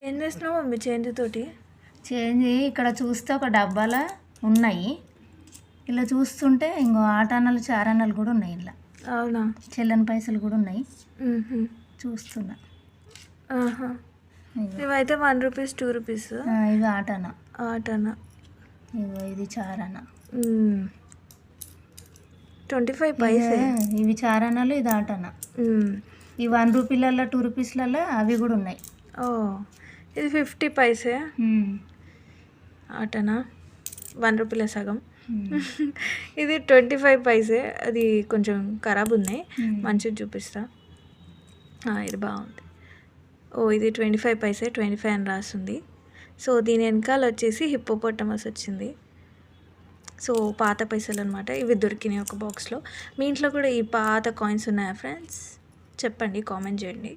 ఏం చేస్తున్నావు mummy change తోటి? చేంజ్ ఇక్కడ చూస్తే ఒక డబ్బాలో ఉన్నాయి, ఇలా చూస్తుంటే ఇంకో ఆటానాలు చారానాలు కూడా ఉన్నాయి, ఇలా అవునా? చెల్లని పైసలు కూడా ఉన్నాయి, మ్మ్హ. చూస్తున్నా. ఆహా. ఇగో ఇవైతే 1 రూపీస్ 2 రూపీస్ ఇవి ఆటానా, ఆటనా. ఇగో ఇది చారానా. 25 పైసే. ఇవి చారానాలు, ఇది ఆటానా. ఈ 1 రూపీలలో 2 రూపీస్లలో అవి కూడా ఉన్నాయి. ఓ, ఇది 50 పైసే ఆటనా, 1 రూపీల సగం. ఇది 25 పైసే, అది కొంచెం ఖరాబ్ ఉన్నాయి, మంచిది చూపిస్తా. ఇది బాగుంది. ఓ, ఇది 25 పైసే, 25 అని రాస్తుంది. సో దీని వెనకాల వచ్చేసి హిప్పోపొటమస్ వచ్చింది. సో పాత పైసలు అనమాట ఇవి, దొరికినాయి ఒక బాక్స్లో. మీ ఇంట్లో కూడా ఈ పాత కాయిన్స్ ఉన్నాయా ఫ్రెండ్స్? చెప్పండి, కామెంట్ చేయండి.